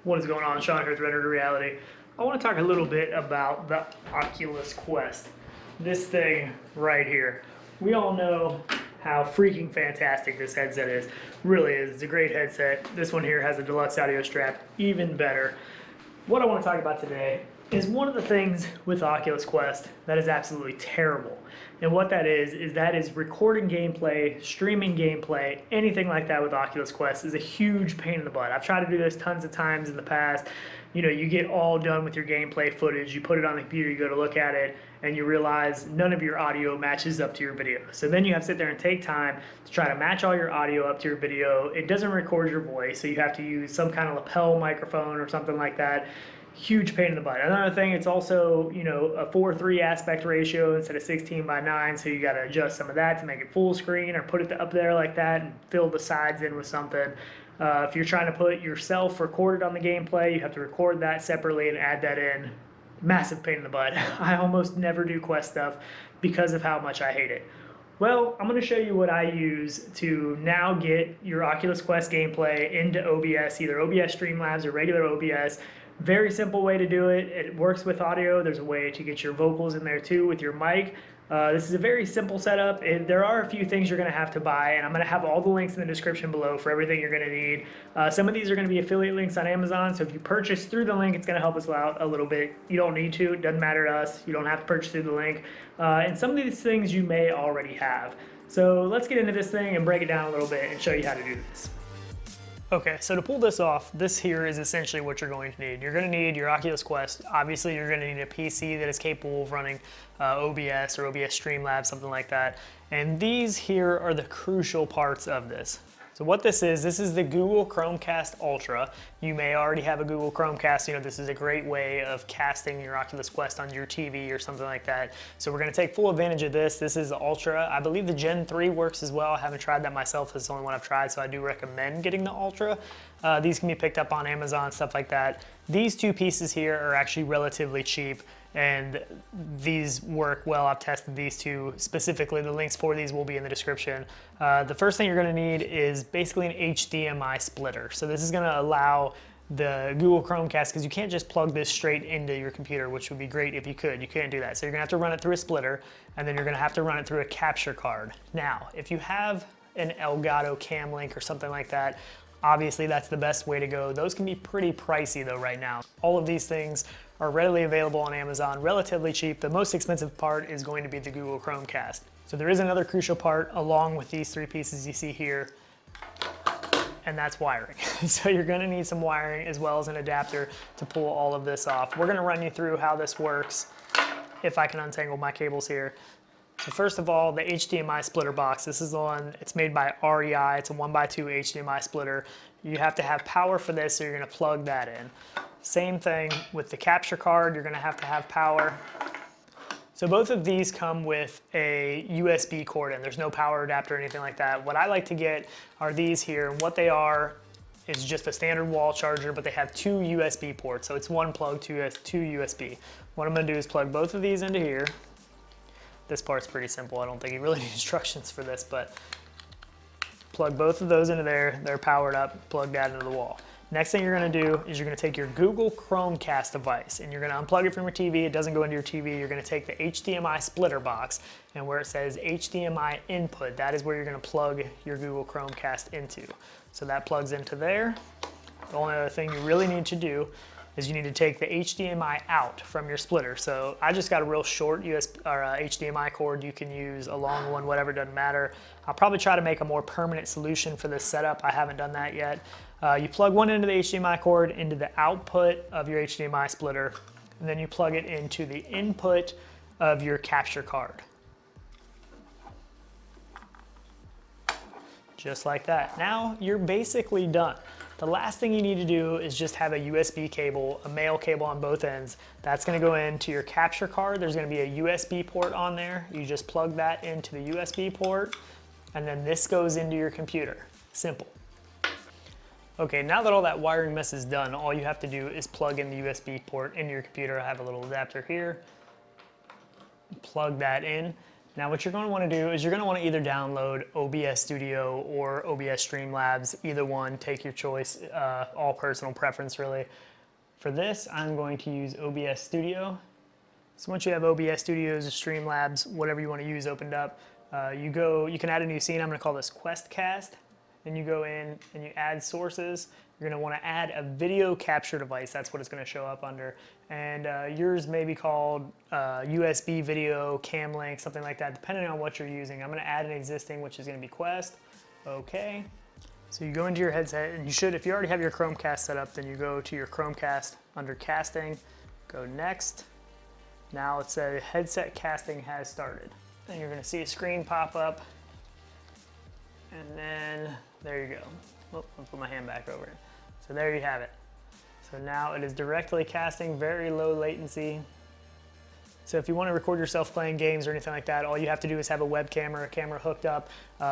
What is going on? Sean here with Render to Reality. I want to talk a little bit about the Oculus Quest. This thing right here. We all know how freaking fantastic this headset is. Really is. It's a great headset. This one here has a deluxe audio strap, even better. What I want to talk about today is one of the things with Oculus Quest that is absolutely terrible. And what that is recording gameplay, streaming gameplay, anything like that with Oculus Quest is a huge pain in the butt. I've tried to do this tons of times in the past. You know, you get all done with your gameplay footage, you put it on the computer, you go to look at it, and you realize none of your audio matches up to your video. So then you have to sit there and take time to try to match all your audio up to your video. It doesn't record your voice, so you have to use some kind of lapel microphone or something like that. Huge pain in the butt. Another thing, it's also, you know, a 4:3 aspect ratio instead of 16:9, so you got to adjust some of that to make it full screen or put it up there like that and fill the sides in with something. If you're trying to put yourself recorded on the gameplay, you have to record that separately and add that in. Massive pain in the butt. I almost never do Quest stuff because of how much I hate it. Well, I'm going to show you what I use to now get your Oculus Quest gameplay into OBS, either OBS Streamlabs or regular OBS. Very simple way to do it. It works with audio. There's a way to get your vocals in there too with your mic. This is a very simple setup. There are a few things you're going to have to buy, and I'm going to have all the links in the description below for everything you're going to need. Some of these are going to be affiliate links on Amazon, so if you purchase through the link, it's going to help us out a little bit. You don't need to. It doesn't matter to us. You don't have to purchase through the link. And some of these things you may already have. So let's get into this thing and break it down a little bit and show you how to do this. Okay, so to pull this off, this here is essentially what you're going to need. You're going to need your Oculus Quest. Obviously, you're going to need a PC that is capable of running OBS or OBS Streamlabs, something like that. And these here are the crucial parts of this. So what this is the Google Chromecast Ultra. You may already have a Google Chromecast. You know, this is a great way of casting your Oculus Quest on your TV or something like that. So we're going to take full advantage of this. This is the Ultra. I believe the Gen 3 works as well. I haven't tried that myself. It's the only one I've tried, so I do recommend getting the Ultra. These can be picked up on Amazon, stuff like that. These two pieces here are actually relatively cheap, and these work well. I've tested these two specifically. The links for these will be in the description. The first thing you're going to need is basically an HDMI splitter. So this is going to allow the Google Chromecast, because you can't just plug this straight into your computer, which would be great if you could. You can't do that. So you're going to have to run it through a splitter, and then you're going to have to run it through a capture card. Now, if you have an Elgato Camilnk or something like that, obviously that's the best way to go. Those can be pretty pricey though right now. All of these things are readily available on Amazon, relatively cheap. The most expensive part is going to be the Google Chromecast. So there is another crucial part along with these three pieces you see here, and that's wiring. So you're gonna need some wiring as well as an adapter to pull all of this off. We're gonna run you through how this works, if I can untangle my cables here. So first of all, the HDMI splitter box. This is the one, it's made by REI. It's a 1x2 HDMI splitter. You have to have power for this, so you're gonna plug that in. Same thing with the capture card, you're gonna have to have power. So both of these come with a USB cord, and there's no power adapter or anything like that. What I like to get are these here, and what they are is just a standard wall charger, but they have two USB ports. So it's one plug, two USB. What I'm gonna do is plug both of these into here. This part's pretty simple. I don't think you really need instructions for this, but plug both of those into there. They're powered up. Plug that into the wall. Next thing you're going to do is you're going to take your Google Chromecast device and you're going to unplug it from your TV. It doesn't go into your TV. You're going to take the HDMI splitter box, and where it says HDMI input, that is where you're going to plug your Google Chromecast into. So that plugs into there. The only other thing you really need to do is you need to take the HDMI out from your splitter. So I just got a real short HDMI cord. You can use a long one, whatever, doesn't matter. I'll probably try to make a more permanent solution for this setup. I haven't done that yet. You plug one end of the HDMI cord into the output of your HDMI splitter, and then you plug it into the input of your capture card. Just like that. Now you're basically done. The last thing you need to do is just have a USB cable, a male cable on both ends. That's gonna go into your capture card. There's gonna be a USB port on there. You just plug that into the USB port, and then this goes into your computer. Simple. Okay, now that all that wiring mess is done, all you have to do is plug in the USB port into your computer. I have a little adapter here. Plug that in. Now what you're going to want to do is you're going to want to either download OBS Studio or OBS Streamlabs, either one, take your choice, all personal preference really. For this, I'm going to use OBS Studio. So once you have OBS Studios or Streamlabs, whatever you want to use opened up, you can add a new scene. I'm going to call this Questcast. Then you go in and you add sources. You're going to want to add a video capture device. That's what it's going to show up under. And yours may be called USB video, Camlink, something like that, depending on what you're using. I'm going to add an existing, which is going to be Quest. Okay. So you go into your headset, and you should, if you already have your Chromecast set up, then you go to your Chromecast under Casting, go Next. Now it says Headset Casting has started. And you're going to see a screen pop up. And then, there you go. Oh, I'll put my hand back over it. So there you have it. So now it is directly casting, very low latency. So if you want to record yourself playing games or anything like that, all you have to do is have a webcam or a camera hooked up.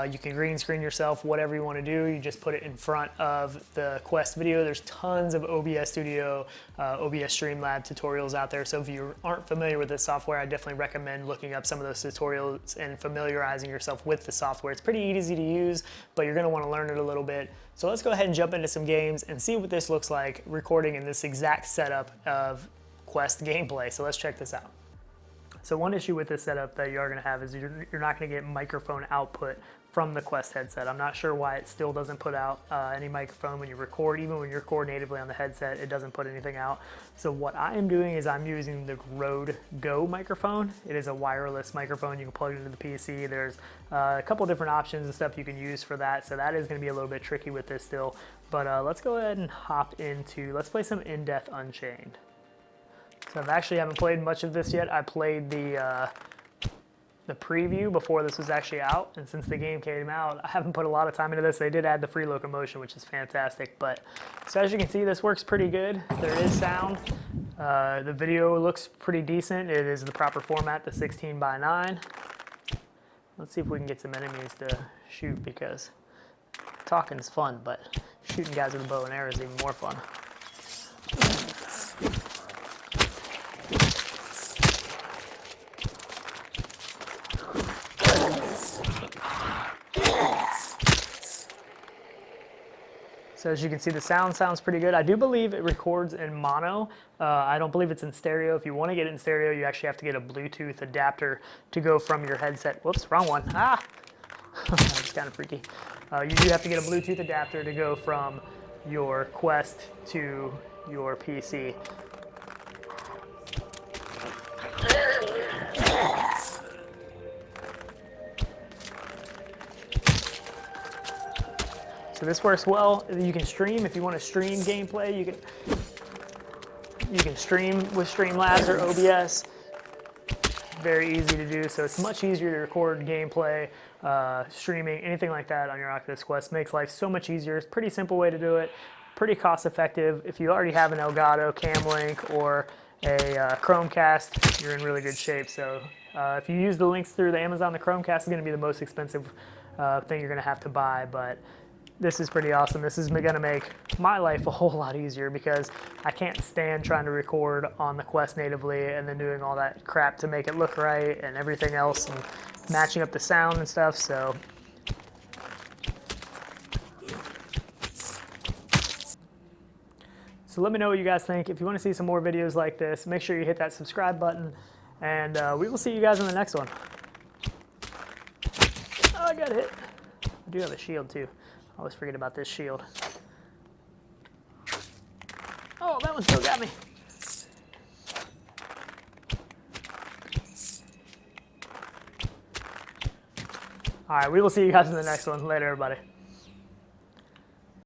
You can green screen yourself, whatever you want to do. You just put it in front of the Quest video. There's tons of OBS Studio, OBS Streamlabs tutorials out there. So if you aren't familiar with this software, I definitely recommend looking up some of those tutorials and familiarizing yourself with the software. It's pretty easy to use, but you're going to want to learn it a little bit. So let's go ahead and jump into some games and see what this looks like recording in this exact setup of Quest gameplay. So let's check this out. So one issue with this setup that you are going to have is you're not going to get microphone output from the Quest headset. I'm not sure why it still doesn't put out any microphone when you record. Even when you record natively on the headset, it doesn't put anything out. So what I am doing is I'm using the Rode Go microphone. It is a wireless microphone. You can plug it into the PC. There's a couple different options and stuff you can use for that. So that is going to be a little bit tricky with this still. But let's go ahead and hop into, let's play some In Death Unchained. So I actually haven't played much of this yet. I played the preview before this was actually out, and since the game came out, I haven't put a lot of time into this. They did add the free locomotion, which is fantastic. But so as you can see, this works pretty good. There is sound. The video looks pretty decent. It is the proper format, the 16:9. Let's see if we can get some enemies to shoot, because talking is fun, but shooting guys with a bow and arrow is even more fun. So as you can see, the sound sounds pretty good. I do believe it records in mono. I don't believe it's in stereo. If you want to get it in stereo, you actually have to get a Bluetooth adapter to go from your headset. Whoops, wrong one. Ah! That's kind of freaky. You do have to get a Bluetooth adapter to go from your Quest to your PC. So this works well. You can stream if you want to stream gameplay. You can stream with Streamlabs or OBS. Very easy to do. So it's much easier to record gameplay, streaming, anything like that on your Oculus Quest. Makes life so much easier. It's a pretty simple way to do it. Pretty cost effective. If you already have an Elgato Camilnk or a Chromecast, you're in really good shape. So if you use the links through the Amazon, the Chromecast is going to be the most expensive thing you're going to have to buy. But this is pretty awesome. This is going to make my life a whole lot easier, because I can't stand trying to record on the Quest natively and then doing all that crap to make it look right and everything else and matching up the sound and stuff. So let me know what you guys think. If you want to see some more videos like this, make sure you hit that subscribe button, and we will see you guys in the next one. Oh, I got hit. I do have a shield too. I always forget about this shield. Oh, that one still got me. All right, we will see you guys in the next one. Later, everybody.